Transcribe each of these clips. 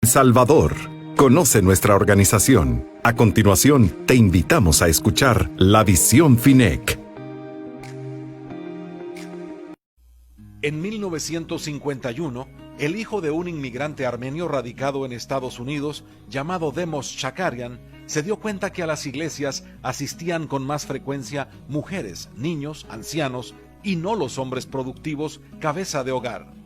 Salvador. Conoce nuestra organización. A continuación, te invitamos a escuchar La Visión FINEC. En 1951, el hijo de un inmigrante armenio radicado en Estados Unidos, llamado Demos Shakarian, se dio cuenta que a las iglesias asistían con más frecuencia mujeres, niños, ancianos y no los hombres productivos, cabeza de hogar.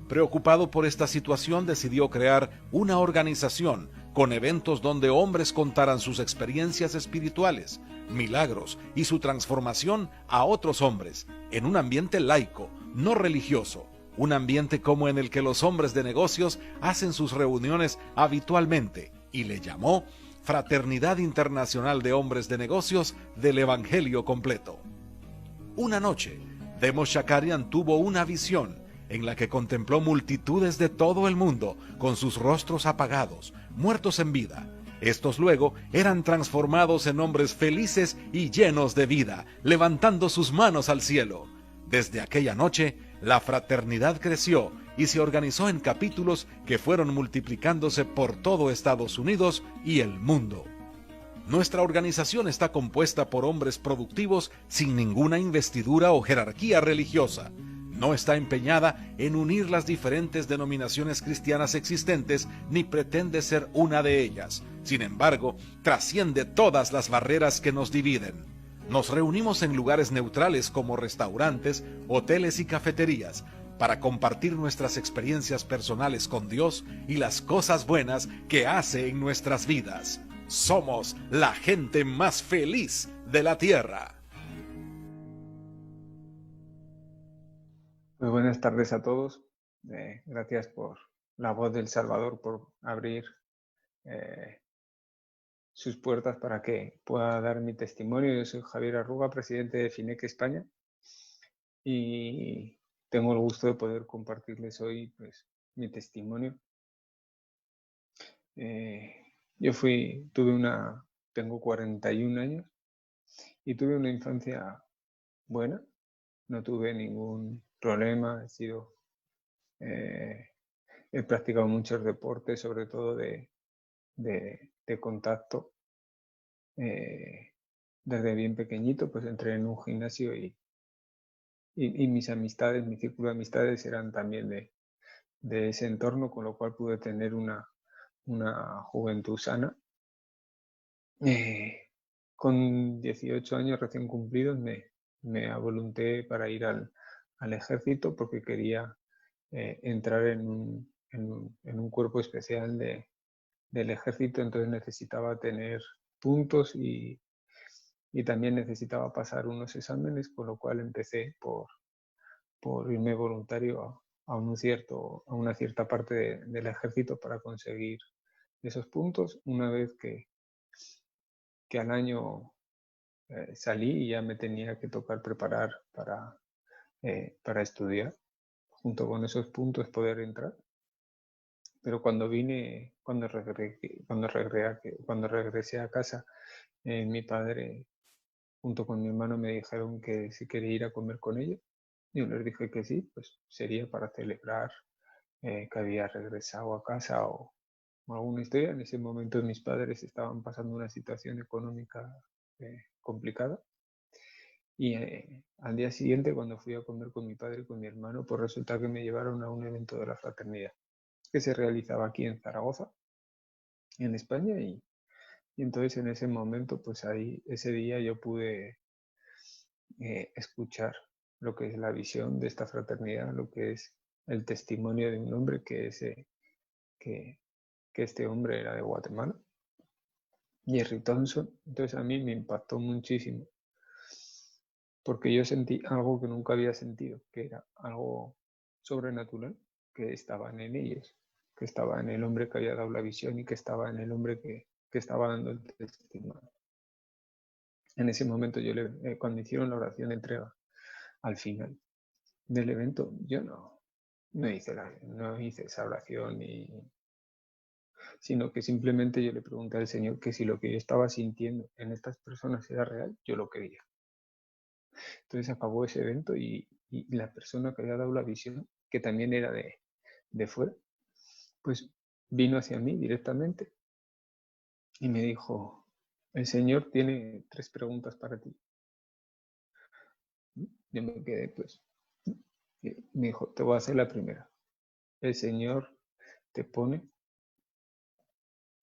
Preocupado por esta situación, decidió crear una organización con eventos donde hombres contaran sus experiencias espirituales, milagros y su transformación a otros hombres, en un ambiente laico, no religioso, un ambiente como en el que los hombres de negocios hacen sus reuniones habitualmente, y le llamó Fraternidad Internacional de Hombres de Negocios del Evangelio Completo. Una noche, Demos Shakarian tuvo una visión en la que contempló multitudes de todo el mundo con sus rostros apagados, muertos en vida. Estos luego eran transformados en hombres felices y llenos de vida, levantando sus manos al cielo. Desde aquella noche, la fraternidad creció y se organizó en capítulos que fueron multiplicándose por todo Estados Unidos y el mundo. Nuestra organización está compuesta por hombres productivos sin ninguna investidura o jerarquía religiosa. No está empeñada en unir las diferentes denominaciones cristianas existentes ni pretende ser una de ellas. Sin embargo, trasciende todas las barreras que nos dividen. Nos reunimos en lugares neutrales como restaurantes, hoteles y cafeterías para compartir nuestras experiencias personales con Dios y las cosas buenas que hace en nuestras vidas. Somos la gente más feliz de la tierra. Muy buenas tardes a todos. Gracias por la voz del Salvador, por abrir sus puertas para que pueda dar mi testimonio. Yo soy Javier Arruga, presidente de FINEC España, y tengo el gusto de poder compartirles hoy pues, mi testimonio. Tengo 41 años y tuve una infancia buena, no tuve ningún problema, he practicado muchos deportes, sobre todo de contacto. Desde bien pequeñito, pues entré en un gimnasio y mis amistades, mi círculo de amistades eran también de ese entorno, con lo cual pude tener una juventud sana. Con 18 años recién cumplidos me avolunté para ir al ejército porque quería entrar en un cuerpo especial del ejército, entonces necesitaba tener puntos y también necesitaba pasar unos exámenes, con lo cual empecé por irme voluntario a una cierta parte del ejército para conseguir esos puntos. Una vez que al año salí y ya me tenía que tocar preparar para estudiar, junto con esos puntos poder entrar. Pero cuando regresé a casa, mi padre junto con mi hermano me dijeron que si quería ir a comer con ellos. Yo les dije que sí, pues sería para celebrar que había regresado a casa o alguna historia. En ese momento mis padres estaban pasando una situación económica complicada. Y al día siguiente, cuando fui a comer con mi padre y con mi hermano, pues resulta que me llevaron a un evento de la fraternidad que se realizaba aquí en Zaragoza, en España. Y entonces en ese momento, pues ahí, ese día yo pude escuchar lo que es la visión de esta fraternidad, lo que es el testimonio de un hombre que este hombre era de Guatemala, Jerry Thompson. Entonces a mí me impactó muchísimo porque yo sentí algo que nunca había sentido, que era algo sobrenatural que estaba en ellos, que estaba en el hombre que había dado la visión y que estaba en el hombre que estaba dando el testimonio. En ese momento cuando hicieron la oración de entrega al final del evento, yo no hice esa oración, sino que simplemente yo le pregunté al Señor que si lo que yo estaba sintiendo en estas personas era real, yo lo quería. Entonces acabó ese evento y la persona que había dado la visión, que también era de fuera, pues vino hacia mí directamente y me dijo, el Señor tiene 3 preguntas para ti. Yo me quedé, pues, y me dijo, te voy a hacer la primera. El Señor te pone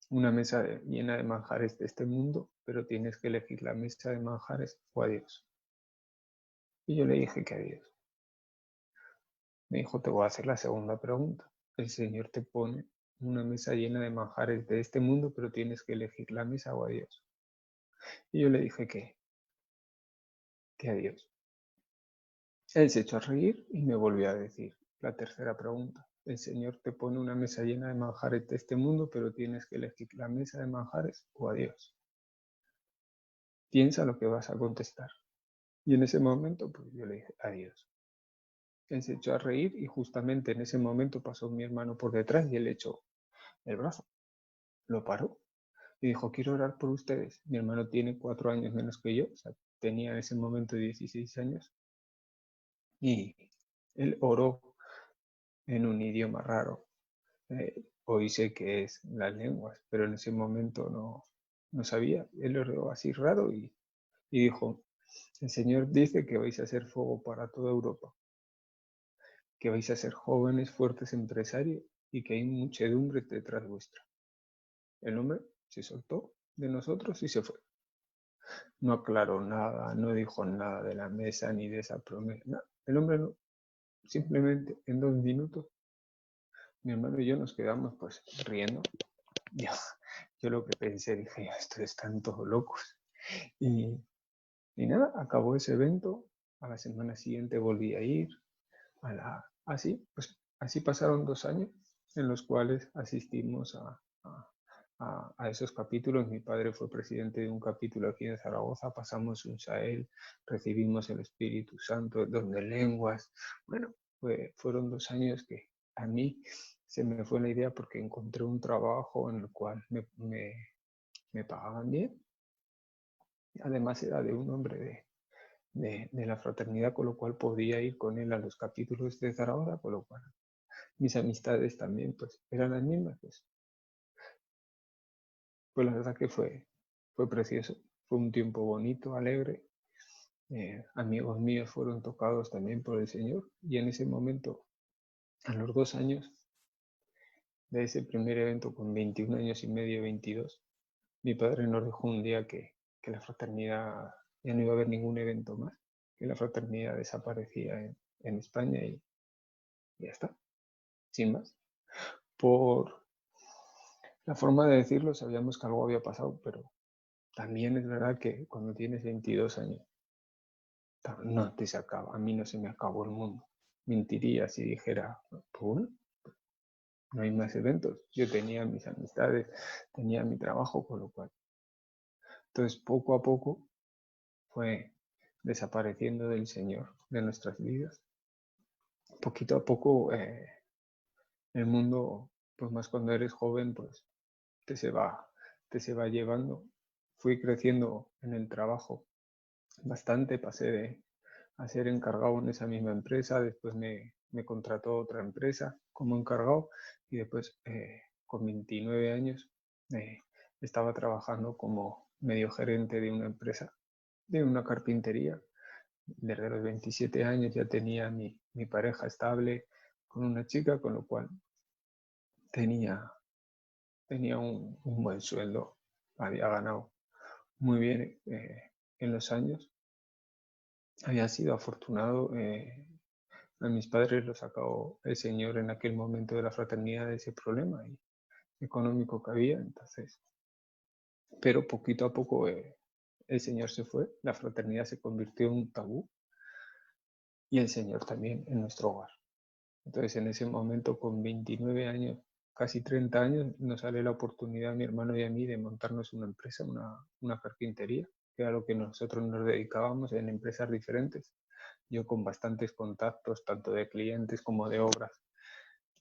una mesa llena de manjares de este mundo, pero tienes que elegir la mesa de manjares o a Dios. Y yo le dije que a Dios. Me dijo, te voy a hacer la segunda pregunta. El Señor te pone una mesa llena de manjares de este mundo, pero tienes que elegir la mesa o a Dios. Y yo le dije que a Dios. Él se echó a reír y me volvió a decir la tercera pregunta. El Señor te pone una mesa llena de manjares de este mundo, pero tienes que elegir la mesa de manjares o a Dios. Piensa lo que vas a contestar. Y en ese momento, pues yo le dije, adiós. Él se echó a reír y justamente en ese momento pasó mi hermano por detrás y él echó el brazo. Lo paró y dijo, quiero orar por ustedes. Mi hermano tiene 4 años menos que yo, o sea, tenía en ese momento 16 años. Y él oró en un idioma raro. Hoy sé que es las lenguas, pero en ese momento no sabía. Él oró así raro y dijo, el Señor dice que vais a hacer fuego para toda Europa, que vais a ser jóvenes, fuertes empresarios y que hay muchedumbre detrás vuestra. El hombre se soltó de nosotros y se fue. No aclaró nada, no dijo nada de la mesa ni de esa promesa. No, el hombre no, simplemente en 2 minutos, mi hermano y yo nos quedamos pues riendo. Yo lo que pensé, dije, estos están todos locos. Y nada, acabó ese evento. A la semana siguiente volví a ir. Así pasaron 2 años en los cuales asistimos a esos capítulos. Mi padre fue presidente de un capítulo aquí en Zaragoza, pasamos un Sahel, recibimos el Espíritu Santo, don de lenguas. Bueno, fueron 2 años que a mí se me fue la idea porque encontré un trabajo en el cual me pagaban bien. Además era de un hombre de la fraternidad, con lo cual podía ir con él a los capítulos de Zaragoza, con lo cual mis amistades también pues eran las mismas. Pues la verdad que fue precioso, fue un tiempo bonito, alegre. Amigos míos fueron tocados también por el Señor y en ese momento, a los 2 años de ese primer evento, con 21 años y medio, 22, mi padre nos dijo un día que la fraternidad ya no iba a haber ningún evento más, que la fraternidad desaparecía en España y ya está, sin más. Por la forma de decirlo, sabíamos que algo había pasado, pero también es verdad que cuando tienes 22 años, no te se acaba, a mí no se me acabó el mundo. Mentiría si dijera, pues bueno, no hay más eventos. Yo tenía mis amistades, tenía mi trabajo, con lo cual. Entonces, poco a poco fue desapareciendo del Señor de nuestras vidas. Poquito a poco el mundo, pues más cuando eres joven, pues te se va llevando. Fui creciendo en el trabajo bastante, pasé a ser encargado en esa misma empresa, después me contrató otra empresa como encargado y después con 29 años estaba trabajando como medio gerente de una empresa, de una carpintería. Desde los 27 años ya tenía mi pareja estable con una chica, con lo cual tenía un buen sueldo, había ganado muy bien en los años, había sido afortunado. A mis padres los sacó el Señor en aquel momento de la fraternidad de ese problema económico que había, entonces, pero poquito a poco el Señor se fue, la fraternidad se convirtió en un tabú y el Señor también en nuestro hogar. Entonces en ese momento con 29 años, casi 30 años, nos sale la oportunidad a mi hermano y a mí de montarnos una empresa, una carpintería, que era lo que nosotros nos dedicábamos en empresas diferentes. Yo con bastantes contactos, tanto de clientes como de obras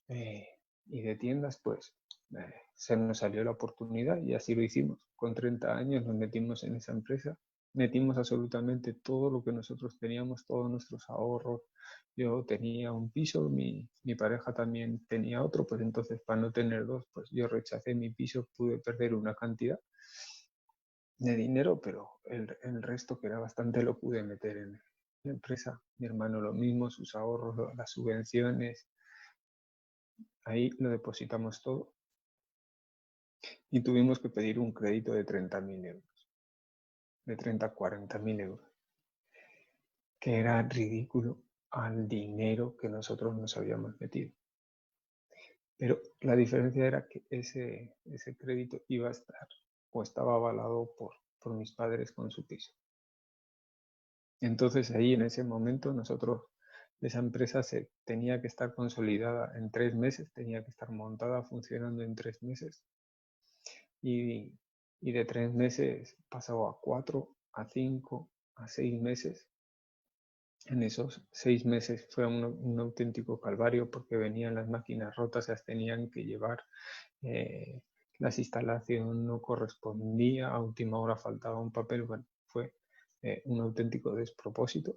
y de tiendas, pues se nos salió la oportunidad y así lo hicimos. Con 30 años nos metimos en esa empresa metimos absolutamente todo lo que nosotros teníamos, todos nuestros ahorros. Yo tenía un piso, mi pareja también tenía otro, pues entonces para no tener dos, pues yo rechacé mi piso, pude perder una cantidad de dinero, pero el resto, que era bastante, lo pude meter en la empresa. Mi hermano lo mismo, sus ahorros, las subvenciones, ahí lo depositamos todo y tuvimos que pedir un crédito de 30.000 euros, de 30 a 40.000 euros, que era ridículo al dinero que nosotros nos habíamos metido. Pero la diferencia era que ese crédito iba a estar o estaba avalado por mis padres con su piso. Entonces ahí en ese momento nosotros, esa empresa se tenía que estar consolidada en 3 meses, tenía que estar montada, funcionando en 3 meses. Y de 3 meses pasó a 4, a 5, a 6 meses. En esos 6 meses fue un auténtico calvario, porque venían las máquinas rotas, las tenían que llevar, la instalación no correspondía, a última hora faltaba un papel. Bueno, fue un auténtico despropósito,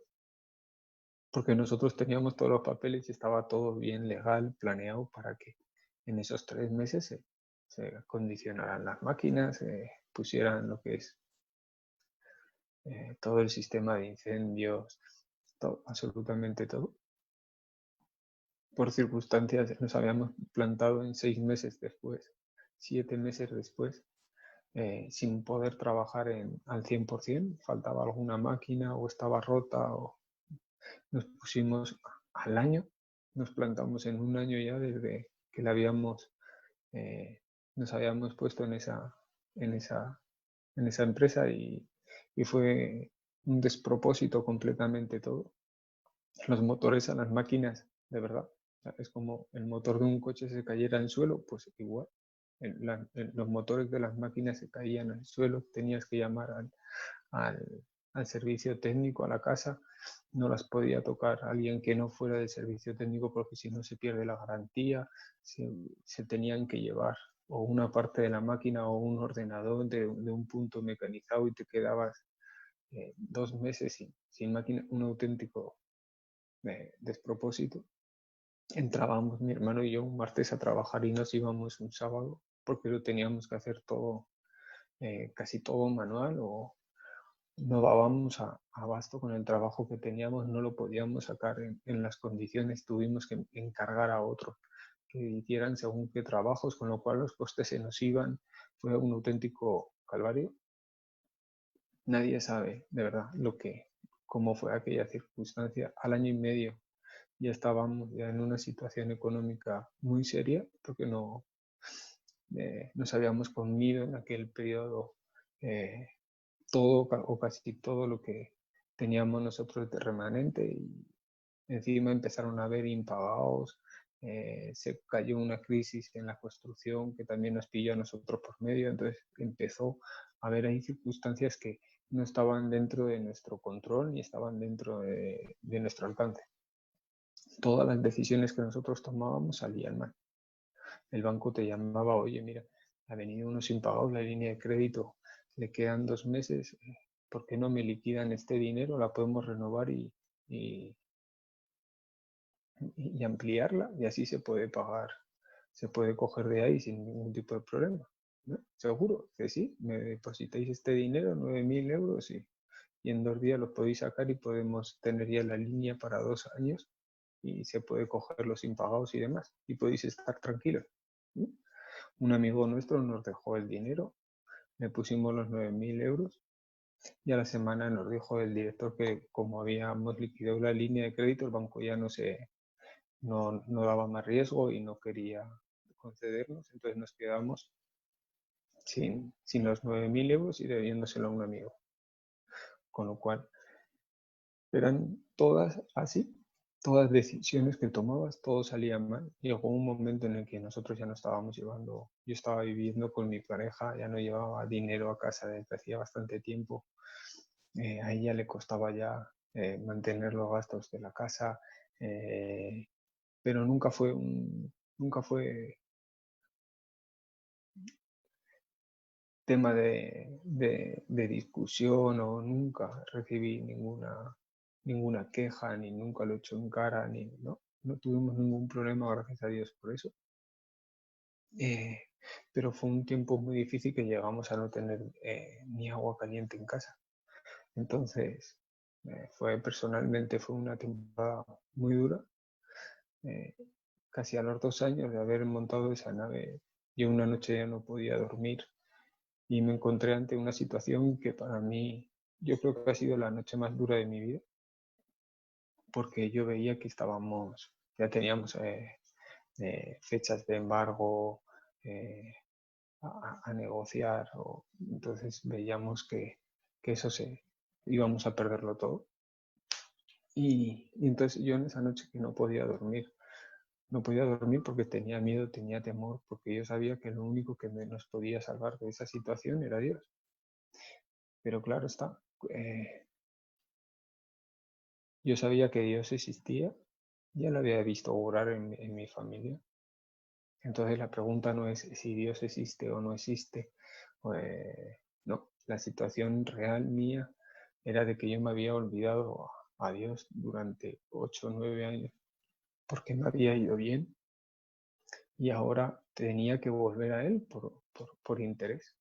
porque nosotros teníamos todos los papeles y estaba todo bien legal, planeado para que en esos 3 meses se acondicionaran las máquinas, pusieran lo que es todo el sistema de incendios, todo, absolutamente todo. Por circunstancias nos habíamos plantado en 6 meses después, 7 meses después, sin poder trabajar al 100%, faltaba alguna máquina o estaba rota, o nos pusimos al año, nos plantamos en un año ya desde que nos habíamos puesto en esa empresa, y fue un despropósito completamente todo. Los motores a las máquinas, de verdad, es como el motor de un coche se cayera al suelo, pues igual. Los motores de las máquinas se caían al suelo, tenías que llamar al servicio técnico, a la casa, no las podía tocar alguien que no fuera del servicio técnico, porque si no se pierde la garantía. Se tenían que llevar o una parte de la máquina o un ordenador de un punto mecanizado, y te quedabas 2 meses sin máquina, un auténtico despropósito. Entrábamos mi hermano y yo un martes a trabajar y nos íbamos un sábado, porque lo teníamos que hacer todo, casi todo manual, o no dábamos abasto con el trabajo que teníamos, no lo podíamos sacar en las condiciones, tuvimos que encargar a otros que hicieran según qué trabajos, con lo cual los costes se nos iban. Fue un auténtico calvario. Nadie sabe de verdad cómo fue aquella circunstancia. Al año y medio ya estábamos ya en una situación económica muy seria, porque nos habíamos comido en aquel periodo todo o casi todo lo que teníamos nosotros de remanente, y encima empezaron a haber impagados. Se cayó una crisis en la construcción que también nos pilló a nosotros por medio, entonces empezó a haber ahí circunstancias que no estaban dentro de nuestro control ni estaban dentro de nuestro alcance. Todas las decisiones que nosotros tomábamos salían mal. El banco te llamaba: oye, mira, ha venido unos impagados, la línea de crédito le quedan 2 meses, ¿por qué no me liquidan este dinero? La podemos renovar y ampliarla, y así se puede pagar, se puede coger de ahí sin ningún tipo de problema, ¿no? Seguro que sí, me depositáis este dinero, 9.000 euros, y en 2 días los podéis sacar y podemos tener ya la línea para 2 años, y se puede coger los impagados y demás, y podéis estar tranquilos, ¿no? Un amigo nuestro nos dejó el dinero, le pusimos los 9.000 euros, y a la semana nos dijo el director que, como habíamos liquidado la línea de crédito, el banco ya no daba más riesgo y no quería concedernos, entonces nos quedamos sin los 9.000 euros y debiéndoselo a un amigo. Con lo cual, eran todas así, todas decisiones que tomabas, todo salía mal. Llegó un momento en el que nosotros ya no estábamos llevando, yo estaba viviendo con mi pareja, ya no llevaba dinero a casa desde hacía bastante tiempo. A ella le costaba ya mantener los gastos de la casa, pero nunca fue tema de discusión, o nunca recibí ninguna queja, ni nunca lo he hecho en cara, no tuvimos ningún problema, gracias a Dios, por eso. Pero fue un tiempo muy difícil que llegamos a no tener ni agua caliente en casa. Entonces, personalmente fue una temporada muy dura. Casi a los 2 años de haber montado esa nave, yo una noche ya no podía dormir y me encontré ante una situación que para mí, yo creo que ha sido la noche más dura de mi vida, porque yo veía que ya teníamos fechas de embargo a negociar, entonces veíamos que íbamos a perderlo todo. Y entonces yo en esa noche que no podía dormir porque tenía miedo, tenía temor, porque yo sabía que lo único que nos podía salvar de esa situación era Dios. Pero claro está, yo sabía que Dios existía, ya lo había visto obrar en mi familia. Entonces la pregunta no es si Dios existe o no existe. No, la situación real mía era de que yo me había olvidado a Dios durante 8 o 9 años, porque me había ido bien y ahora tenía que volver a Él por interés.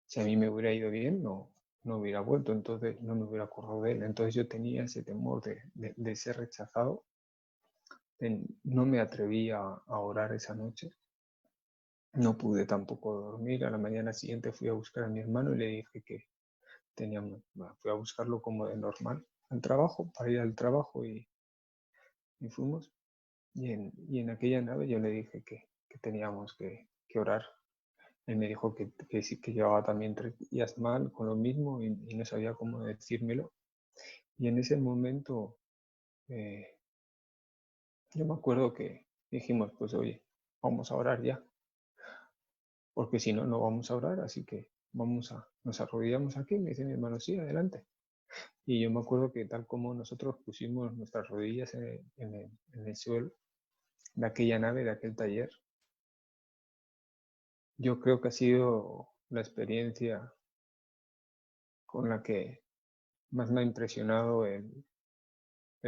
Si a mí me hubiera ido bien, no hubiera vuelto, entonces no me hubiera acordado de Él. Entonces yo tenía ese temor de ser rechazado. No me atreví a orar esa noche. No pude tampoco dormir. A la mañana siguiente fui a buscar a mi hermano y le dije que fui a buscarlo como de normal al trabajo, para ir al trabajo, y fuimos. Y en aquella nave yo le dije que teníamos que orar. Él me dijo que sí, que llevaba también 3 días mal con lo mismo y no sabía cómo decírmelo. Y en ese momento yo me acuerdo que dijimos, pues oye, vamos a orar ya, porque si no, no vamos a orar, así que nos arrodillamos aquí. Me dice mi hermano, sí, adelante. Y yo me acuerdo que tal como nosotros pusimos nuestras rodillas en el suelo de aquella nave, de aquel taller, yo creo que ha sido la experiencia con la que más me ha impresionado el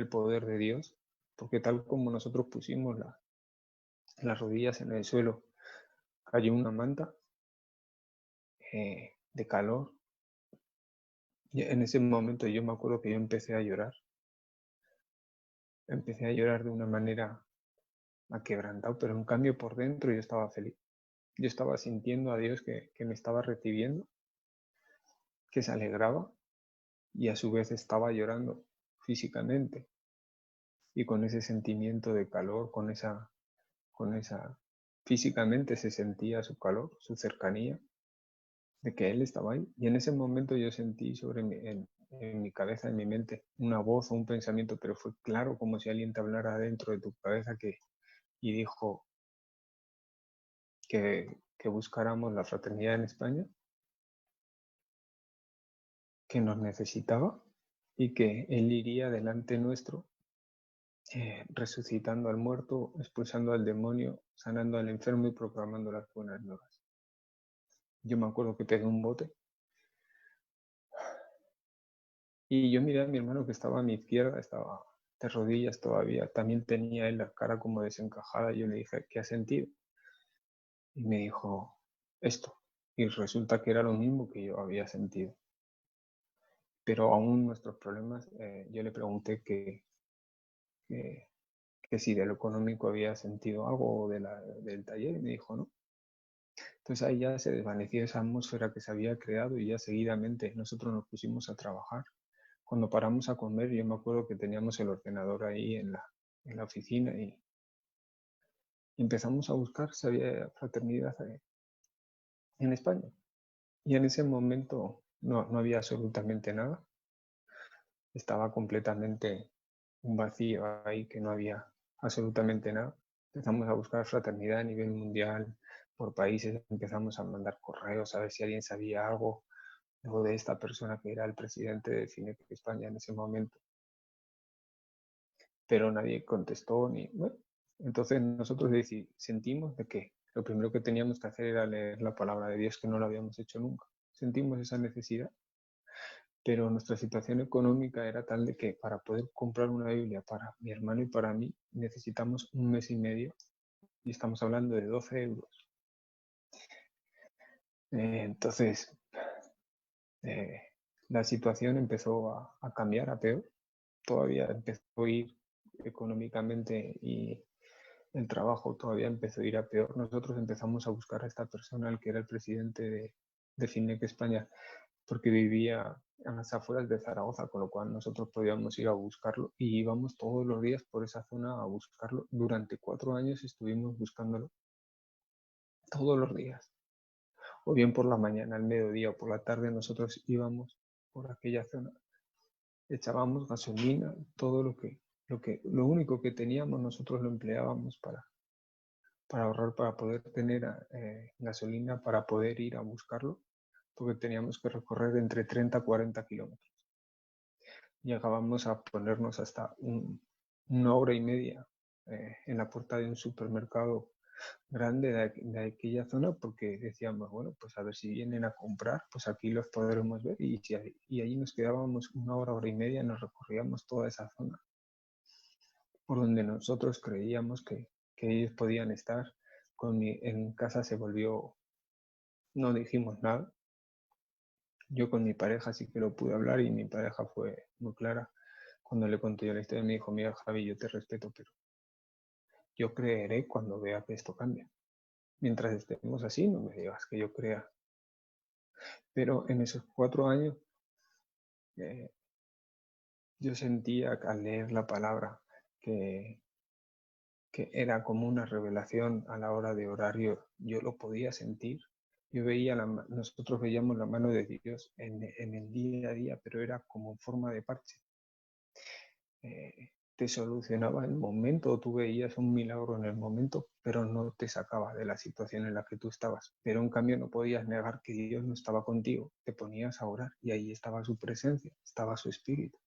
poder de Dios, porque tal como nosotros pusimos las rodillas en el suelo, cayó una manta de calor. Y en ese momento yo me acuerdo que yo empecé a llorar de una manera aquebrantado, pero en cambio por dentro yo estaba feliz. Yo estaba sintiendo a Dios que me estaba recibiendo, que se alegraba, y a su vez estaba llorando físicamente y con ese sentimiento de calor, con esa, físicamente se sentía su calor, su cercanía, de que Él estaba ahí. Y en ese momento yo sentí en mi cabeza, en mi mente, una voz o un pensamiento, pero fue claro, como si alguien te hablara dentro de tu cabeza y dijo que buscáramos la fraternidad en España, que nos necesitaba y que Él iría delante nuestro, resucitando al muerto, expulsando al demonio, sanando al enfermo y proclamando las buenas nuevas. Yo me acuerdo que pegué un bote y yo miré a mi hermano que estaba a mi izquierda, estaba de rodillas todavía, también tenía él la cara como desencajada. Yo le dije, ¿qué has sentido? Y me dijo, esto. Y resulta que era lo mismo que yo había sentido. Pero aún nuestros problemas, yo le pregunté que si de lo económico había sentido algo del taller, y me dijo no. Entonces ahí ya se desvaneció esa atmósfera que se había creado y ya seguidamente nosotros nos pusimos a trabajar. Cuando paramos a comer, yo me acuerdo que teníamos el ordenador ahí en la oficina y empezamos a buscar si había fraternidad en España. Y en ese momento no había absolutamente nada. Estaba completamente un vacío ahí, que no había absolutamente nada. Empezamos a buscar fraternidad a nivel mundial, por países, empezamos a mandar correos a ver si alguien sabía algo de esta persona que era el presidente de FINEC España en ese momento. Pero nadie contestó ni... Bueno, entonces nosotros sentimos de que lo primero que teníamos que hacer era leer la palabra de Dios, que no lo habíamos hecho nunca. Sentimos esa necesidad, pero nuestra situación económica era tal de que para poder comprar una Biblia para mi hermano y para mí necesitamos 1 mes y medio, y estamos hablando de 12 euros. Entonces, la situación empezó a cambiar a peor. Todavía empezó a ir económicamente y el trabajo todavía empezó a ir a peor. Nosotros empezamos a buscar a esta persona, el que era el presidente de FINEC España, porque vivía a las afueras de Zaragoza, con lo cual nosotros podíamos ir a buscarlo y íbamos todos los días por esa zona a buscarlo. Durante 4 años estuvimos buscándolo todos los días, o bien por la mañana, al mediodía o por la tarde. Nosotros íbamos por aquella zona, echábamos gasolina, todo lo único que teníamos nosotros lo empleábamos para ahorrar, para poder tener gasolina, para poder ir a buscarlo, porque teníamos que recorrer entre 30 y 40 kilómetros. Llegábamos a ponernos hasta 1 hora y media en la puerta de un supermercado grande de aquella zona, porque decíamos, bueno, pues a ver si vienen a comprar, pues aquí los podremos ver, y allí nos quedábamos 1 hora, 1 hora y media, nos recorríamos toda esa zona por donde nosotros creíamos que ellos podían estar. En casa se volvió, no dijimos nada. Yo con mi pareja sí que lo pude hablar y mi pareja fue muy clara. Cuando le conté yo la historia, me dijo, mira, Javi, yo te respeto, pero yo creeré cuando vea que esto cambia. Mientras estemos así, no me digas que yo crea. Pero en esos 4 años yo sentía al leer la palabra que era como una revelación a la hora de orar. Yo lo podía sentir. Nosotros veíamos la mano de Dios en el día a día, pero era como en forma de parche. Te solucionaba el momento, tú veías un milagro en el momento, pero no te sacaba de la situación en la que tú estabas. Pero en cambio no podías negar que Dios no estaba contigo. Te ponías a orar y ahí estaba su presencia, estaba su espíritu.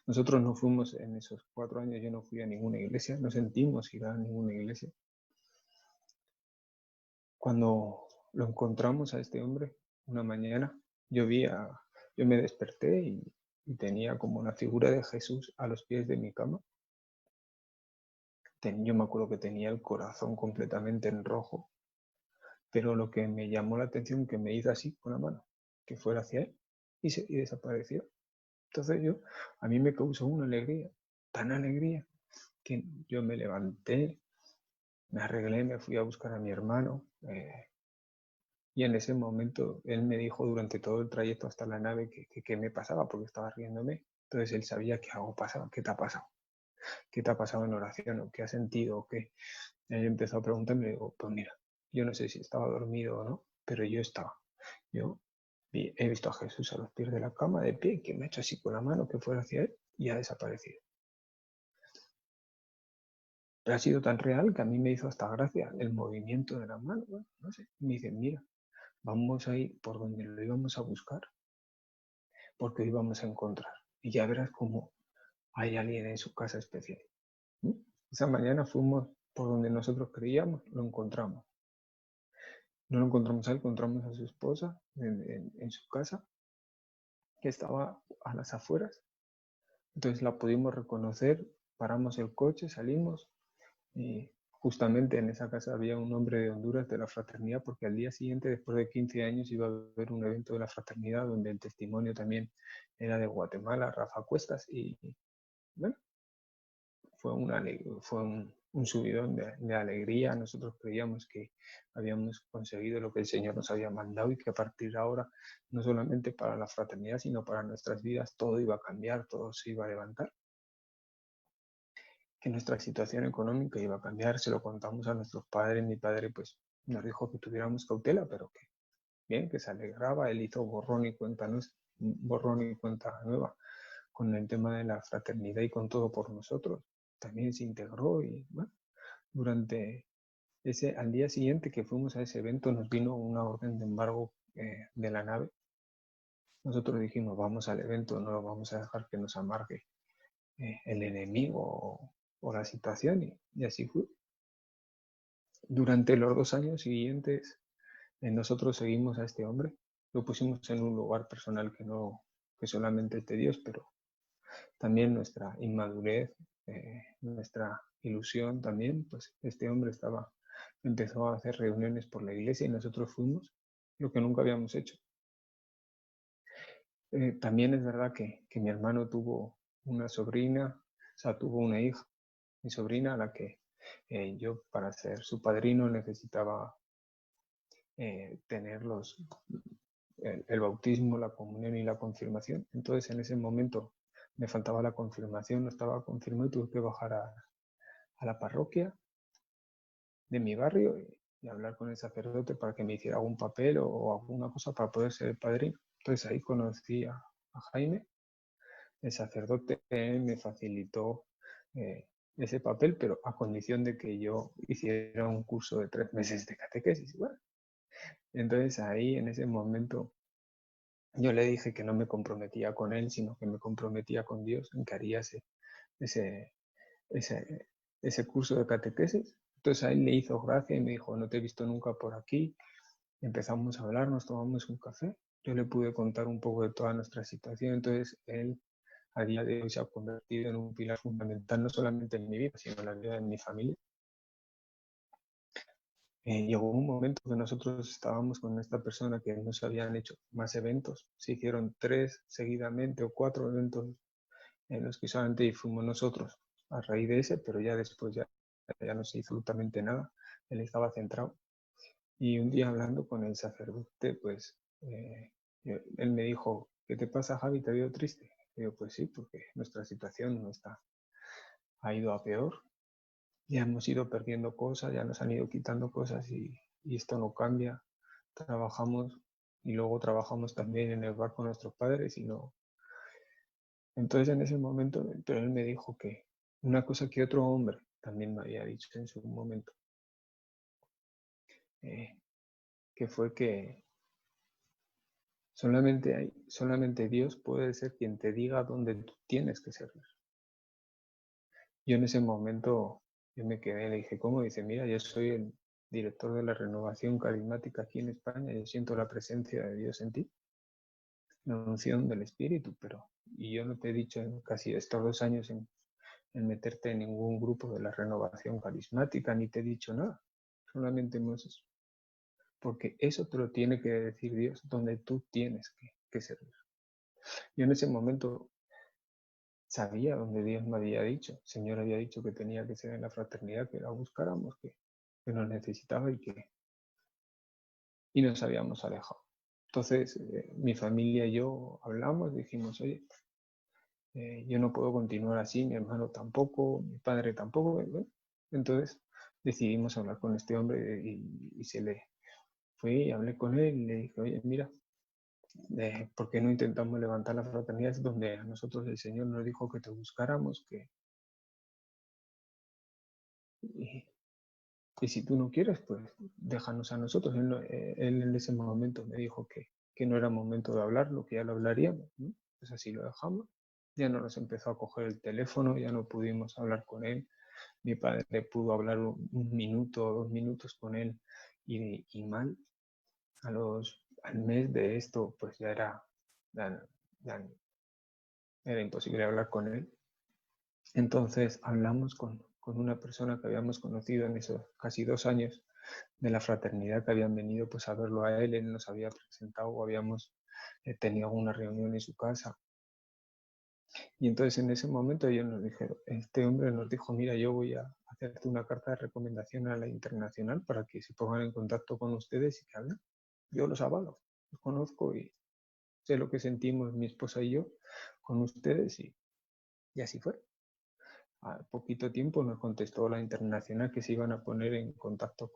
Nosotros no fuimos en esos 4 años, yo no fui a ninguna iglesia, no sentimos ir a ninguna iglesia. Cuando lo encontramos a este hombre, una mañana, yo me desperté y tenía como una figura de Jesús a los pies de mi cama. Yo me acuerdo que tenía el corazón completamente en rojo, pero lo que me llamó la atención, que me hizo así con la mano, que fuera hacia él y desapareció. Entonces a mí me causó una alegría, tan alegría, que yo me levanté, me arreglé, me fui a buscar a mi hermano, y en ese momento él me dijo durante todo el trayecto hasta la nave que me pasaba, porque estaba riéndome. Entonces él sabía que algo pasaba. ¿Qué te ha pasado? ¿Qué te ha pasado en oración? ¿O qué has sentido? ¿O qué? Y él empezó a preguntarme, y digo, pues mira, yo no sé si estaba dormido o no, pero yo estaba. Yo he visto a Jesús a los pies de la cama, de pie, que me ha hecho así con la mano, que fuera hacia él, y ha desaparecido. Pero ha sido tan real que a mí me hizo hasta gracia el movimiento de la mano. Bueno, no sé. Me dice, mira, vamos a ir por donde lo íbamos a buscar, porque hoy vamos a encontrar. Y ya verás cómo hay alguien en su casa especial. Esa mañana fuimos por donde nosotros creíamos, lo encontramos. No lo encontramos a él, encontramos a su esposa en su casa, que estaba a las afueras. Entonces la pudimos reconocer, paramos el coche, salimos, y justamente en esa casa había un hombre de Honduras de la fraternidad, porque al día siguiente, después de 15 años, iba a haber un evento de la fraternidad donde el testimonio también era de Guatemala, Rafa Cuestas, y bueno, fue un subidón de alegría. Nosotros creíamos que habíamos conseguido lo que el Señor nos había mandado y que a partir de ahora, no solamente para la fraternidad, sino para nuestras vidas, todo iba a cambiar, todo se iba a levantar. Que nuestra situación económica iba a cambiar. Se lo contamos a nuestros padres. Mi padre pues nos dijo que tuviéramos cautela, pero que bien, que se alegraba. Él hizo borrón y cuenta nueva con el tema de la fraternidad y con todo por nosotros. También se integró y bueno, al día siguiente que fuimos a ese evento nos vino una orden de embargo de la nave. Nosotros dijimos, vamos al evento, no vamos a dejar que nos amargue el enemigo o la situación, y así fue. Durante los 2 años siguientes, nosotros seguimos a este hombre, lo pusimos en un lugar personal que solamente es de Dios, pero también nuestra inmadurez, nuestra ilusión también, pues este hombre empezó a hacer reuniones por la iglesia y nosotros fuimos, lo que nunca habíamos hecho. También es verdad que mi hermano tuvo una sobrina, o sea, tuvo una hija, mi sobrina, a la que yo para ser su padrino necesitaba tener el bautismo, la comunión y la confirmación. Entonces en ese momento me faltaba la confirmación, no estaba confirmado y tuve que bajar a la parroquia de mi barrio y hablar con el sacerdote para que me hiciera algún papel o alguna cosa para poder ser el padrino. Entonces ahí conocí a Jaime, el sacerdote me facilitó ese papel, pero a condición de que yo hiciera un curso de 3 meses de catequesis. Bueno, entonces ahí en ese momento yo le dije que no me comprometía con él, sino que me comprometía con Dios en que haría ese, ese, ese curso de catequesis. Entonces a él le hizo gracia y me dijo, no te he visto nunca por aquí. Empezamos a hablar, nos tomamos un café. Yo le pude contar un poco de toda nuestra situación. Entonces él a día de hoy se ha convertido en un pilar fundamental, no solamente en mi vida, sino en la vida de mi familia. Llegó un momento que nosotros estábamos con esta persona que no se habían hecho más eventos. Se hicieron 3 seguidamente o 4 eventos en los que solamente fuimos nosotros a raíz de ese, pero ya después ya no se hizo absolutamente nada. Él estaba centrado. Y un día hablando con el sacerdote, pues él me dijo, ¿qué te pasa, Javi? ¿Te veo triste? Y yo, pues sí, porque nuestra situación ha ido a peor. Ya hemos ido perdiendo cosas, ya nos han ido quitando cosas y esto no cambia. Trabajamos y luego trabajamos también en el bar con nuestros padres y no. Entonces en ese momento, pero él me dijo que una cosa que otro hombre también me había dicho en su momento, que fue que solamente Dios puede ser quien te diga dónde tú tienes que servir. Yo en ese momento, yo me quedé, le dije, ¿cómo? Dice, mira, yo soy el director de la renovación carismática aquí en España, yo siento la presencia de Dios en ti, la unción del Espíritu, y yo no te he dicho en casi estos 2 años en meterte en ningún grupo de la renovación carismática, ni te he dicho nada, solamente hemos, porque eso te lo tiene que decir Dios, donde tú tienes que servir. Yo en ese momento sabía donde Dios me había dicho. El Señor había dicho que tenía que ser en la fraternidad, que la buscáramos, que nos necesitaba y nos habíamos alejado. Entonces, mi familia y yo hablamos, dijimos, oye, yo no puedo continuar así, mi hermano tampoco, mi padre tampoco. Bueno, entonces decidimos hablar con este hombre y se le fui y hablé con él y le dije, oye, mira, ¿por qué no intentamos levantar la fraternidad? Es donde a nosotros el Señor nos dijo que te buscáramos, y si tú no quieres, pues déjanos a nosotros. Él en ese momento me dijo que no era momento de hablarlo, que ya lo hablaríamos, ¿no? Pues así lo dejamos. Ya no nos empezó a coger el teléfono, ya no pudimos hablar con él. Mi padre pudo hablar un minuto o 2 minutos con él y mal. Al mes de esto, pues ya era imposible hablar con él. Entonces hablamos con una persona que habíamos conocido en esos casi 2 años de la fraternidad, que habían venido pues a verlo a él, él nos había presentado o habíamos tenido una reunión en su casa. Y entonces en ese momento ellos nos dijeron, este hombre nos dijo, mira, yo voy a hacerte una carta de recomendación a la internacional para que se pongan en contacto con ustedes y que hablen. Yo los avalo, los conozco y sé lo que sentimos mi esposa y yo con ustedes y así fue. A poquito tiempo nos contestó la internacional que se iban a poner en contacto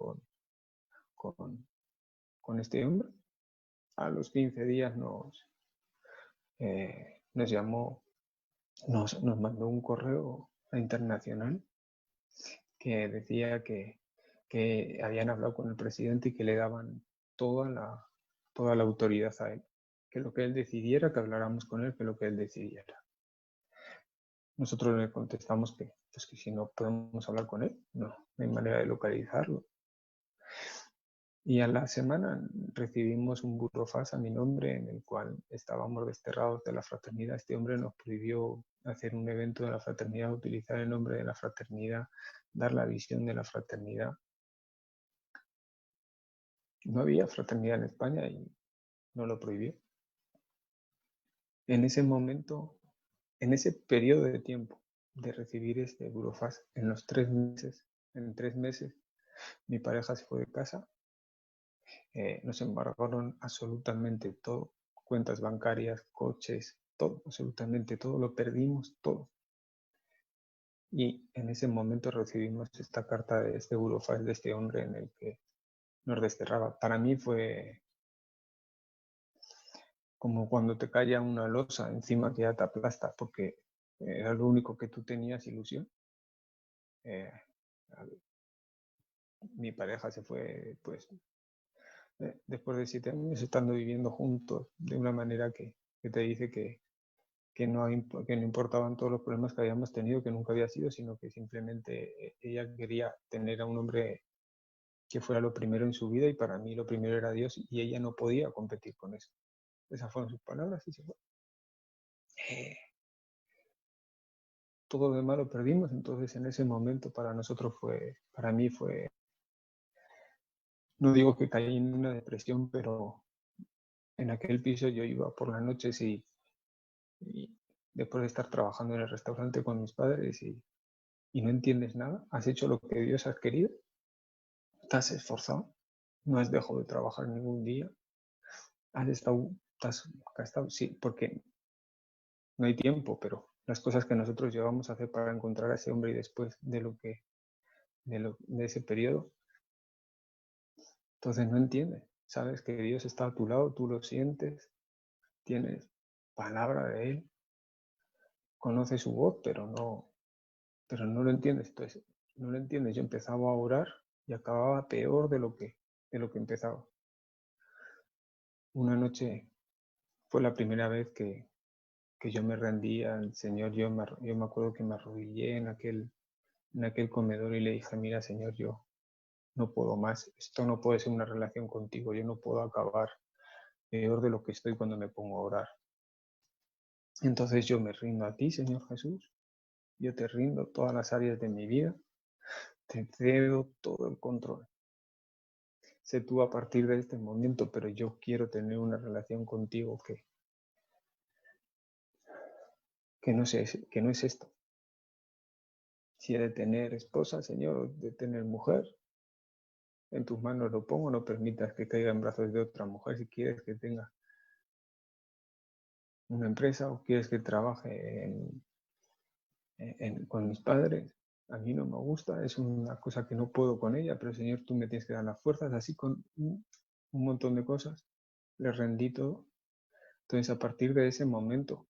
con este hombre. A los 15 días nos llamó, nos mandó un correo internacional que decía que habían hablado con el presidente y que le daban toda la autoridad a él. Que lo que él decidiera, que habláramos con él, que lo que él decidiera. Nosotros le contestamos que si no podemos hablar con él, no hay manera de localizarlo. Y a la semana recibimos un burofax a mi nombre en el cual estábamos desterrados de la fraternidad. Este hombre nos prohibió hacer un evento de la fraternidad, utilizar el nombre de la fraternidad, dar la visión de la fraternidad. No había fraternidad en España y no lo prohibió. En ese momento, en ese periodo de tiempo de recibir este burofax, en 3 meses, mi pareja se fue de casa. Nos embargaron absolutamente todo, cuentas bancarias, coches, todo, absolutamente todo, lo perdimos todo. Y en ese momento recibimos esta carta de este burofax de este hombre en el que nos desterraba. Para mí fue como cuando te cae una losa encima que ya te aplasta, porque era lo único que tú tenías ilusión. Mi pareja se fue, pues, después de 7 años estando viviendo juntos de una manera que te dice que no importaban todos los problemas que habíamos tenido, que nunca había sido, sino que simplemente ella quería tener a un hombre que fuera lo primero en su vida y para mí lo primero era Dios y ella no podía competir con eso. Esas fueron sus palabras y se fue. Todo lo demás lo perdimos, entonces en ese momento para mí fue, no digo que caí en una depresión, pero en aquel piso yo iba por las noches y después de estar trabajando en el restaurante con mis padres y no entiendes nada, has hecho lo que Dios ha querido, te has esforzado, no has dejado de trabajar ningún día, has gastado, sí, porque no hay tiempo, pero las cosas que nosotros llevamos a hacer para encontrar a ese hombre y después de ese periodo, entonces no entiendes, sabes que Dios está a tu lado, tú lo sientes, tienes palabra de Él, conoces su voz, pero no lo entiendes. Entonces, no lo entiendes. Yo empezaba a orar y acababa peor de lo que empezaba. Una noche fue la primera vez que yo me rendí al Señor. Yo me acuerdo que me arrodillé en aquel comedor y le dije, mira, Señor, yo no puedo más. Esto no puede ser una relación contigo. Yo no puedo acabar peor de lo que estoy cuando me pongo a orar. Entonces yo me rindo a ti, Señor Jesús. Yo te rindo todas las áreas de mi vida. Te cedo todo el control. Sé tú a partir de este momento, pero yo quiero tener una relación contigo que no es esto. Si he de tener esposa, Señor, de tener mujer, en tus manos lo pongo, no permitas que caiga en brazos de otra mujer. Si quieres que tenga una empresa o quieres que trabaje con mis padres, a mí no me gusta, es una cosa que no puedo con ella, pero Señor, tú me tienes que dar las fuerzas, así con un montón de cosas, le rendí todo. Entonces, a partir de ese momento,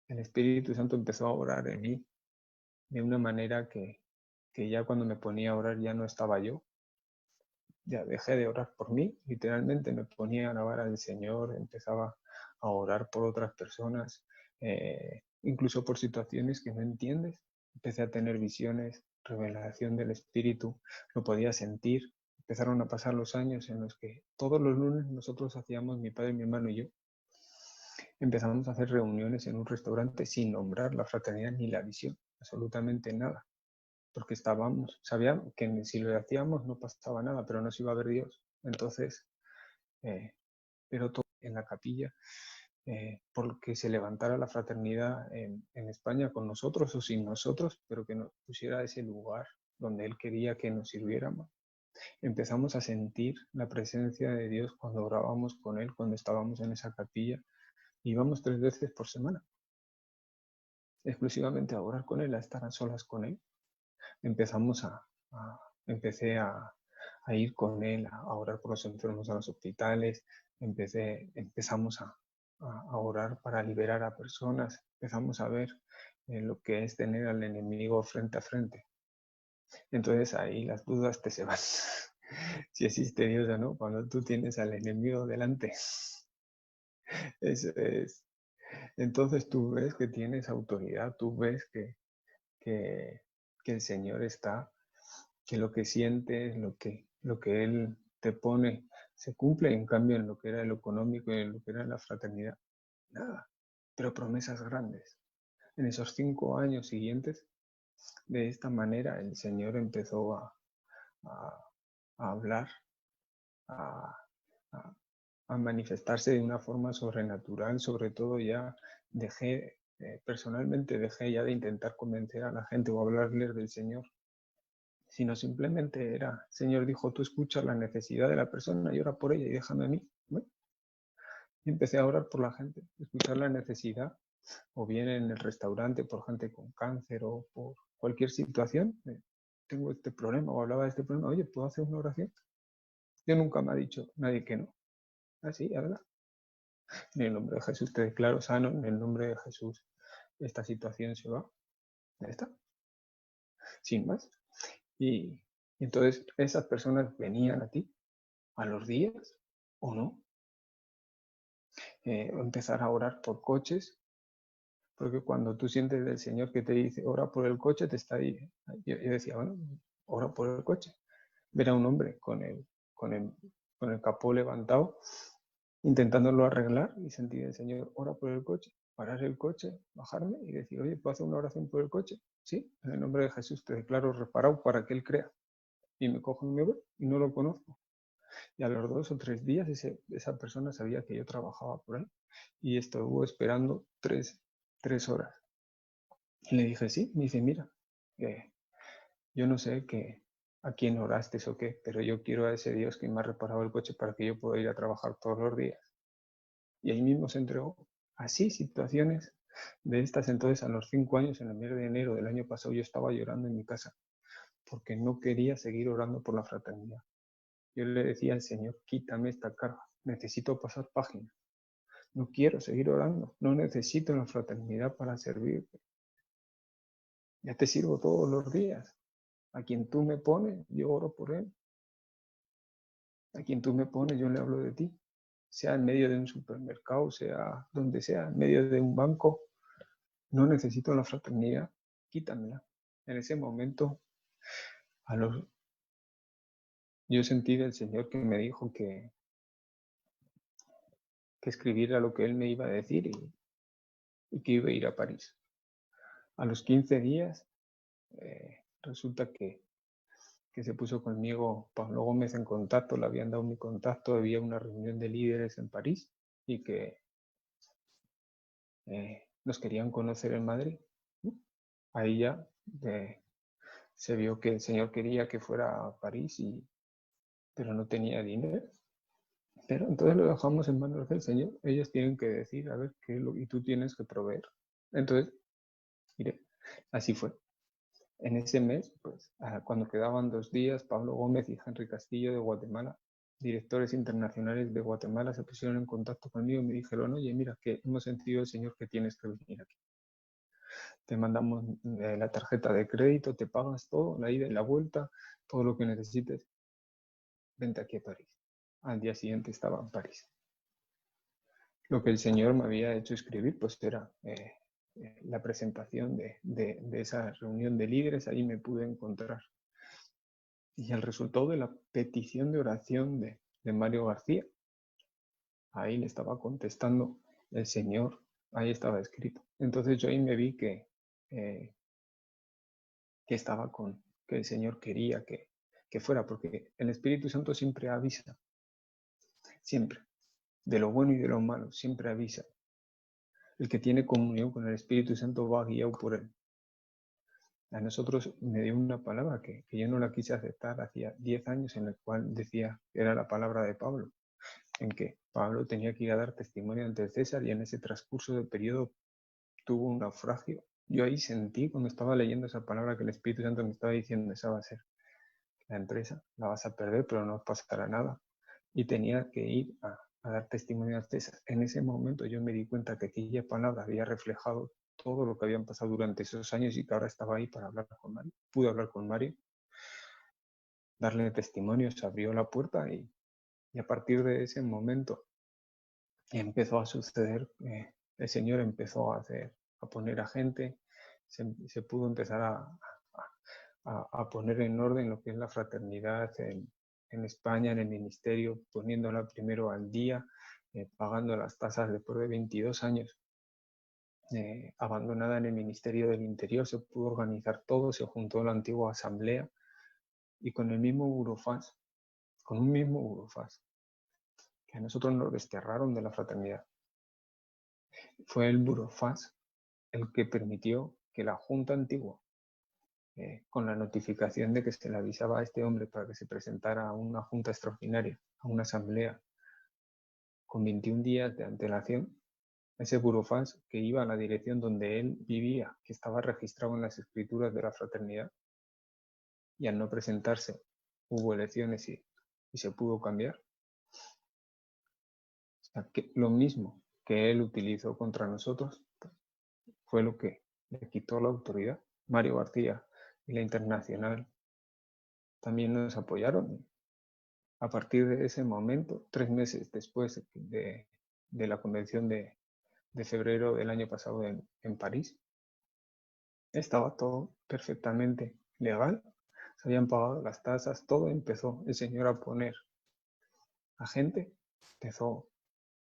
el Espíritu Santo empezó a orar en mí de una manera que ya cuando me ponía a orar ya no estaba yo, ya dejé de orar por mí, literalmente me ponía a alabar al Señor, empezaba a orar por otras personas, incluso por situaciones que no entiendes, empecé a tener visiones, revelación del Espíritu, lo podía sentir, empezaron a pasar los años en los que todos los lunes nosotros hacíamos, mi padre, mi hermano y yo, empezamos a hacer reuniones en un restaurante sin nombrar la fraternidad ni la visión, absolutamente nada, porque sabíamos que si lo hacíamos no pasaba nada, pero nos iba a ver Dios. Entonces, pero todo en la capilla, porque se levantara la fraternidad en España con nosotros o sin nosotros, pero que nos pusiera ese lugar donde Él quería que nos sirviéramos. Empezamos a sentir la presencia de Dios cuando orábamos con Él, cuando estábamos en esa capilla. Íbamos 3 veces por semana, exclusivamente a orar con Él, a estar a solas con Él. Empecé a ir con Él, a orar por los enfermos a los hospitales, empezamos a orar para liberar a personas, empezamos a ver lo que es tener al enemigo frente a frente. Entonces ahí las dudas te se van. Si existe Dios o no, cuando tú tienes al enemigo delante. Eso es. Entonces tú ves que tienes autoridad, tú ves que el Señor está, que lo que sientes, lo que Él te pone, se cumple, y en cambio en lo que era lo económico y en lo que era la fraternidad, nada, pero promesas grandes. En esos 5 años siguientes, de esta manera el Señor empezó a hablar, a, a, a manifestarse de una forma sobrenatural. Sobre todo ya personalmente dejé ya de intentar convencer a la gente o hablarles del Señor, sino simplemente era, Señor dijo, tú escuchas la necesidad de la persona y ora por ella y déjame a mí. Bueno, y empecé a orar por la gente, escuchar la necesidad, o bien en el restaurante por gente con cáncer o por cualquier situación. Tengo este problema o hablaba de este problema, oye, ¿puedo hacer una oración? Yo nunca me ha dicho nadie que no. Así, habla. En el nombre de Jesús te declaro sano, en el nombre de Jesús esta situación se va. Ya está. Sin más. Y entonces esas personas venían a ti a los días o no. Empezar a orar por coches, porque cuando tú sientes del Señor que te dice ora por el coche, te está ahí. Yo decía, bueno, ora por el coche. Ver a un hombre con el capó levantado, intentándolo arreglar, y sentir del Señor ora por el coche, parar el coche, bajarme y decir, oye, ¿puedo hacer una oración por el coche? Sí, en el nombre de Jesús te declaro reparado para que Él crea. Y me cojo y me voy y no lo conozco. Y a los 2 o 3 días esa persona sabía que yo trabajaba por él y estuvo esperando 3 horas. Y le dije, sí, me dice, mira, yo no sé a quién oraste o qué, pero yo quiero a ese Dios que me ha reparado el coche para que yo pueda ir a trabajar todos los días. Y ahí mismo se entregó. Así, situaciones de estas. Entonces, a los 5 años, en el mes de enero del año pasado, yo estaba llorando en mi casa porque no quería seguir orando por la fraternidad. Yo le decía al Señor, quítame esta carga, necesito pasar página. No quiero seguir orando, no necesito la fraternidad para servirte. Ya te sirvo todos los días. A quien tú me pones, yo oro por él. A quien tú me pones, yo le hablo de ti. Sea en medio de un supermercado, sea donde sea, en medio de un banco. No necesito la fraternidad, quítamela. En ese momento, yo sentí del Señor que me dijo que escribiera lo que él me iba a decir y que iba a ir a París. A los 15 días, resulta que se puso conmigo Pablo Gómez en contacto, le habían dado mi contacto, había una reunión de líderes en París y que nos querían conocer en Madrid. Ahí ya se vio que el Señor quería que fuera a París, pero no tenía dinero. Pero entonces lo dejamos en manos del Señor. Ellos tienen que decir, a ver, y tú tienes que proveer. Entonces, mire, así fue. En ese mes, pues, cuando quedaban 2 días, Pablo Gómez y Henry Castillo de Guatemala, directores internacionales de Guatemala, se pusieron en contacto conmigo y me dijeron, oye, mira, que hemos sentido el Señor que tienes que venir aquí. Te mandamos la tarjeta de crédito, te pagas todo, la ida y la vuelta, todo lo que necesites. Vente aquí a París. Al día siguiente estaba en París. Lo que el Señor me había hecho escribir, pues era la presentación de esa reunión de líderes. Ahí me pude encontrar. Y el resultado de la petición de oración de Mario García, ahí le estaba contestando el Señor, ahí estaba escrito. Entonces yo ahí me vi que estaba que el Señor quería que fuera, porque el Espíritu Santo siempre avisa, siempre, de lo bueno y de lo malo, siempre avisa. El que tiene comunión con el Espíritu Santo va guiado por él. A nosotros me dio una palabra que yo no la quise aceptar hacía 10 años, en el cual decía que era la palabra de Pablo, en que Pablo tenía que ir a dar testimonio ante César y en ese transcurso del periodo tuvo un naufragio. Yo ahí sentí cuando estaba leyendo esa palabra que el Espíritu Santo me estaba diciendo, esa va a ser la empresa, la vas a perder pero no pasará nada. Y tenía que ir a dar testimonio a César. En ese momento yo me di cuenta que aquella palabra había reflejado todo lo que habían pasado durante esos años y que ahora estaba ahí para hablar con Mario. Pude hablar con Mario, darle testimonio, se abrió la puerta y a partir de ese momento empezó a suceder, el Señor empezó a poner a gente, se pudo empezar a poner en orden lo que es la fraternidad en en España, en el ministerio, poniéndola primero al día, pagando las tasas después de 22 años. Abandonada en el Ministerio del Interior, se pudo organizar todo, se juntó la antigua asamblea y con el mismo burofax, con un mismo burofax, que a nosotros nos desterraron de la fraternidad. Fue el burofax el que permitió que la Junta Antigua, con la notificación de que se le avisaba a este hombre para que se presentara a una Junta Extraordinaria, a una asamblea, con 21 días de antelación, ese burofax que iba a la dirección donde él vivía, que estaba registrado en las escrituras de la fraternidad, y al no presentarse hubo elecciones y se pudo cambiar. O sea, que lo mismo que él utilizó contra nosotros fue lo que le quitó la autoridad. Mario García y la Internacional también nos apoyaron. A partir de ese momento, 3 meses después de la convención de febrero del año pasado en París, estaba todo perfectamente legal, se habían pagado las tasas, todo empezó el señor a poner a gente, empezó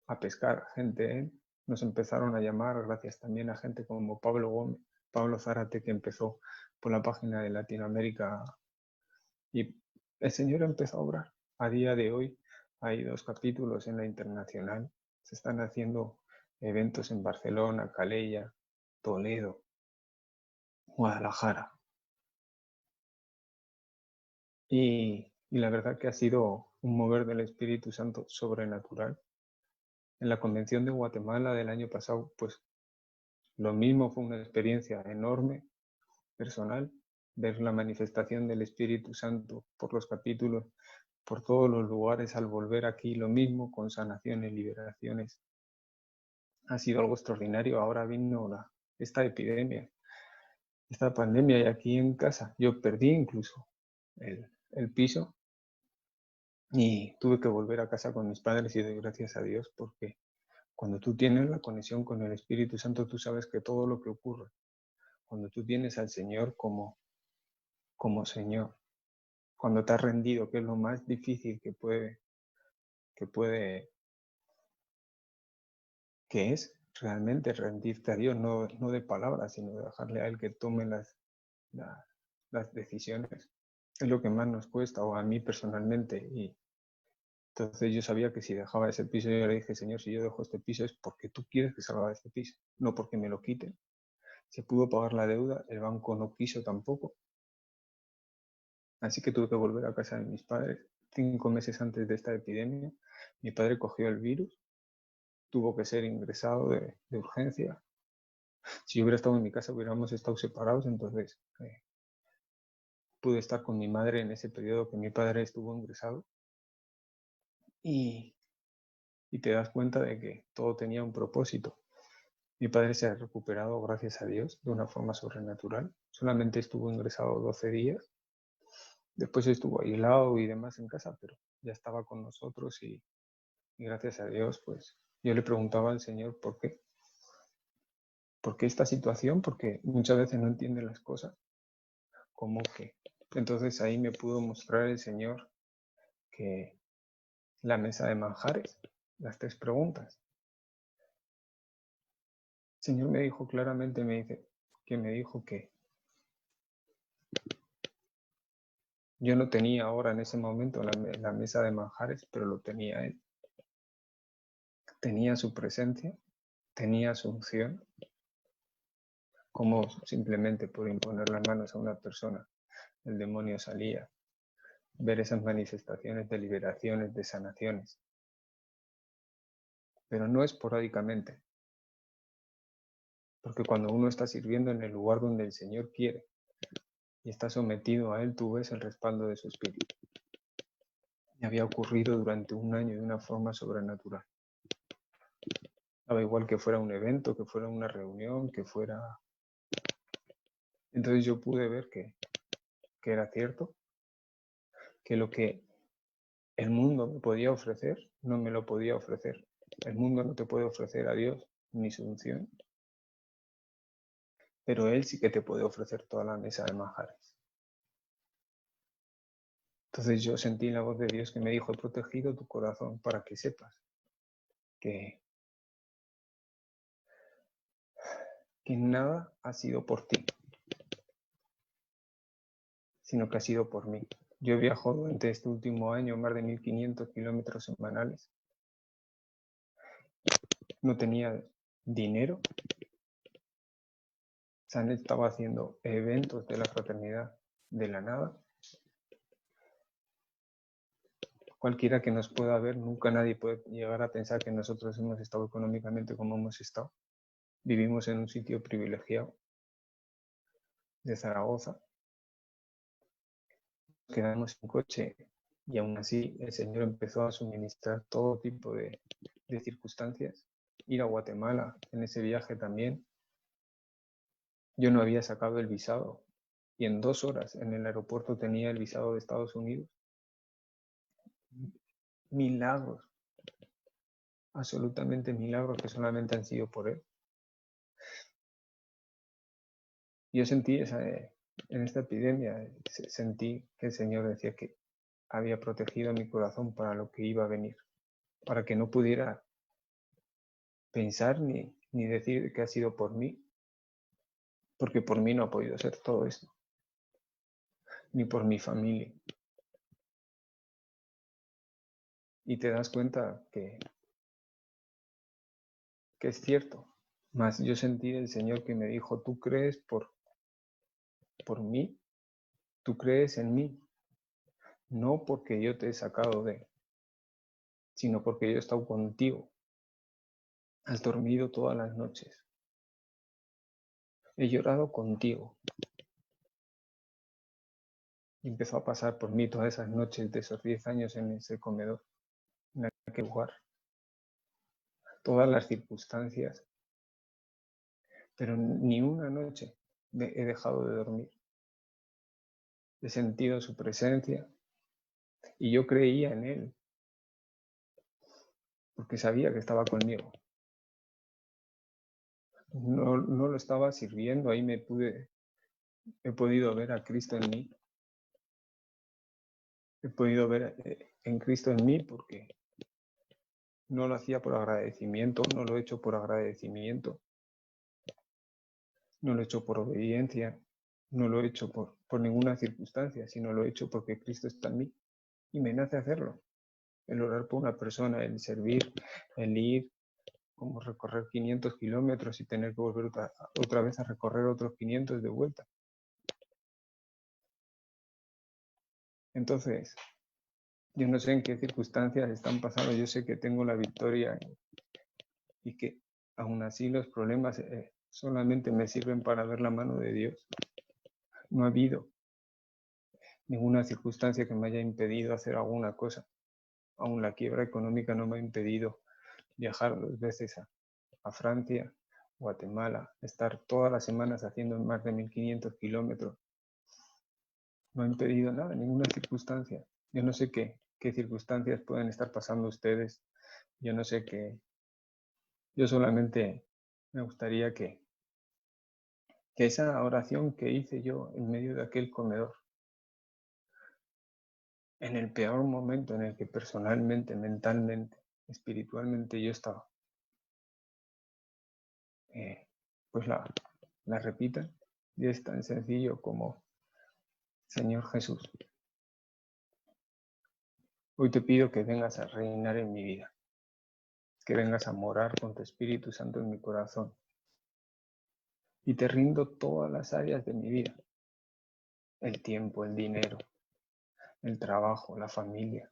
a pescar gente, nos empezaron a llamar gracias también a gente como Pablo Gómez, Pablo Zárate, que empezó por la página de Latinoamérica, y el señor empezó a obrar. A día de hoy hay 2 capítulos en la Internacional, se están haciendo eventos en Barcelona, Calella, Toledo, Guadalajara. Y la verdad que ha sido un mover del Espíritu Santo sobrenatural. En la Convención de Guatemala del año pasado, pues lo mismo, fue una experiencia enorme, personal, ver la manifestación del Espíritu Santo por los capítulos, por todos los lugares. Al volver aquí, lo mismo, con sanaciones, liberaciones. Ha sido algo extraordinario. Ahora vino esta epidemia, esta pandemia, y aquí en casa yo perdí incluso el piso y tuve que volver a casa con mis padres, y doy gracias a Dios, porque cuando tú tienes la conexión con el Espíritu Santo, tú sabes que todo lo que ocurre, cuando tú tienes al Señor como Señor, cuando te has rendido, que es lo más difícil que es realmente rendirte a Dios, no de palabras, sino de dejarle a Él que tome las decisiones. Es lo que más nos cuesta, o a mí personalmente. Y entonces yo sabía que si dejaba ese piso, yo le dije: Señor, si yo dejo este piso es porque tú quieres que salga de este piso, no porque me lo quiten. Se pudo pagar la deuda, el banco no quiso tampoco. Así que tuve que volver a casa de mis padres. 5 meses antes de esta epidemia, mi padre cogió el virus, tuvo que ser ingresado de urgencia. Si yo hubiera estado en mi casa, hubiéramos estado separados. Entonces pude estar con mi madre en ese periodo que mi padre estuvo ingresado, y te das cuenta de que todo tenía un propósito. Mi padre se ha recuperado, gracias a Dios, de una forma sobrenatural. Solamente estuvo ingresado 12 días. Después estuvo aislado y demás en casa, pero ya estaba con nosotros, y gracias a Dios, pues yo le preguntaba al Señor por qué. ¿Por qué esta situación? Porque muchas veces no entiende las cosas. ¿Cómo que? Entonces ahí me pudo mostrar el Señor que la mesa de manjares, las 3 preguntas. El Señor me dijo claramente, me dijo que yo no tenía ahora en ese momento la mesa de manjares, pero lo tenía Él. Tenía su presencia, tenía su unción, como simplemente por imponer las manos a una persona el demonio salía. Ver esas manifestaciones de liberaciones, de sanaciones. Pero no esporádicamente. Porque cuando uno está sirviendo en el lugar donde el Señor quiere y está sometido a Él, tú ves el respaldo de su Espíritu. Y había ocurrido durante 1 año de una forma sobrenatural. Daba igual que fuera un evento, que fuera una reunión, que fuera... Entonces yo pude ver que era cierto, que lo que el mundo me podía ofrecer, no me lo podía ofrecer. El mundo no te puede ofrecer a Dios ni su unción, pero Él sí que te puede ofrecer toda la mesa de manjares. Entonces yo sentí la voz de Dios que me dijo: he protegido tu corazón para que sepas que nada ha sido por ti, sino que ha sido por mí. Yo he viajado durante este último año más de 1.500 kilómetros semanales. No tenía dinero. Se han estado haciendo eventos de la fraternidad de la nada. Cualquiera que nos pueda ver, nunca nadie puede llegar a pensar que nosotros hemos estado económicamente como hemos estado. Vivimos en un sitio privilegiado de Zaragoza. Quedamos sin coche y aún así el Señor empezó a suministrar todo tipo de circunstancias. Ir a Guatemala en ese viaje también. Yo no había sacado el visado y en 2 horas en el aeropuerto tenía el visado de Estados Unidos. Milagros, absolutamente milagros que solamente han sido por Él. Yo sentí en esta epidemia, sentí que el Señor decía que había protegido mi corazón para lo que iba a venir, para que no pudiera pensar ni decir que ha sido por mí, porque por mí no ha podido ser todo esto, ni por mi familia. Y te das cuenta que es cierto. Mas yo sentí del Señor que me dijo: tú crees por mí, tú crees en mí, no porque yo te he sacado sino porque yo he estado contigo. Has dormido todas las noches. He llorado contigo. Y empezó a pasar por mí todas esas noches de esos 10 años en ese comedor, en aquel lugar. Todas las circunstancias. Pero ni una noche he dejado de dormir. He sentido su presencia y yo creía en Él, porque sabía que estaba conmigo. No lo estaba sirviendo, ahí he podido ver a Cristo en mí. He podido ver en Cristo en mí porque no lo hacía por agradecimiento, no lo he hecho por agradecimiento, no lo he hecho por obediencia, no lo he hecho por ninguna circunstancia, sino lo he hecho porque Cristo está en mí y me nace hacerlo. El orar por una persona, el servir, el ir, como recorrer 500 kilómetros y tener que volver otra vez a recorrer otros 500 de vuelta. Entonces, yo no sé en qué circunstancias están pasando, yo sé que tengo la victoria y que aún así los problemas solamente me sirven para ver la mano de Dios. No ha habido ninguna circunstancia que me haya impedido hacer alguna cosa. Aún la quiebra económica no me ha impedido viajar 2 veces a Francia, Guatemala, estar todas las semanas haciendo más de 1.500 kilómetros. No ha impedido nada, ninguna circunstancia. Yo no sé qué circunstancias pueden estar pasando ustedes. Yo no sé qué. Yo solamente me gustaría que esa oración que hice yo en medio de aquel comedor, en el peor momento en el que personalmente, mentalmente, espiritualmente yo estaba, pues la repitan. Y es tan sencillo como: Señor Jesús, hoy te pido que vengas a reinar en mi vida, que vengas a morar con tu Espíritu Santo en mi corazón. Y te rindo todas las áreas de mi vida: el tiempo, el dinero, el trabajo, la familia,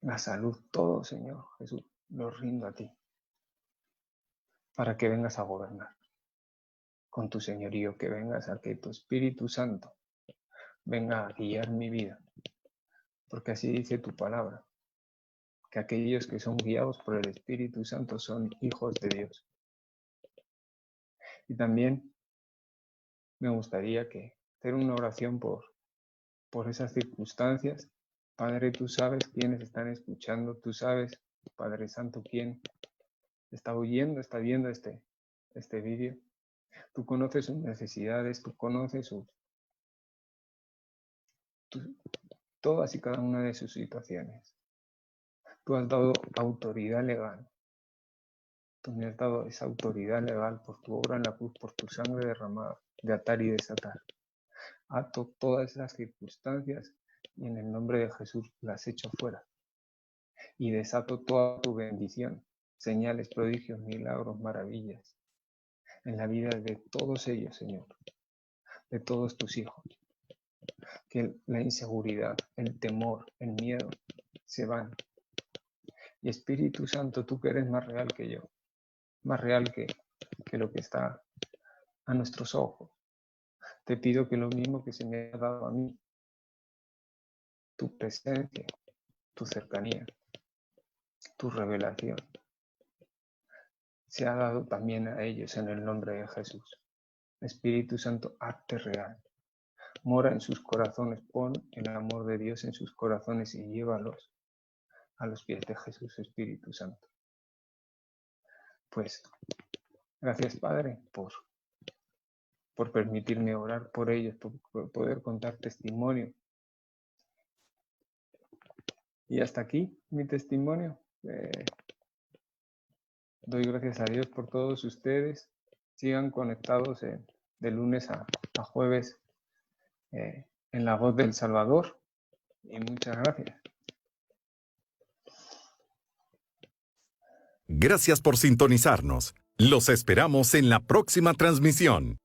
la salud, todo, Señor Jesús, lo rindo a ti, para que vengas a gobernar con tu señorío, que vengas a que tu Espíritu Santo venga a guiar mi vida, porque así dice tu palabra, que aquellos que son guiados por el Espíritu Santo son hijos de Dios. Y también me gustaría hacer una oración por esas circunstancias. Padre, tú sabes quiénes están escuchando, tú sabes, Padre Santo, quién está oyendo, está viendo este vídeo. Tú conoces sus necesidades, tú conoces todas y cada una de sus situaciones. Tú has dado autoridad legal. Tú me has dado esa autoridad legal por tu obra en la cruz, por tu sangre derramada, de atar y desatar. Ato todas las circunstancias y en el nombre de Jesús las echo fuera. Y desato toda tu bendición, señales, prodigios, milagros, maravillas, en la vida de todos ellos, Señor, de todos tus hijos. Que la inseguridad, el temor, el miedo se van. Y Espíritu Santo, tú que eres más real que yo, más real que lo que está a nuestros ojos, te pido que lo mismo que se me ha dado a mí, tu presencia, tu cercanía, tu revelación, se ha dado también a ellos en el nombre de Jesús. Espíritu Santo, hazte real. Mora en sus corazones, pon el amor de Dios en sus corazones y llévalos a los pies de Jesús, Espíritu Santo. Pues, gracias Padre por permitirme orar por ellos, por poder contar testimonio. Y hasta aquí mi testimonio. Doy gracias a Dios por todos ustedes. Sigan conectados de lunes a jueves en La Voz del Salvador. Y muchas gracias. Gracias por sintonizarnos. Los esperamos en la próxima transmisión.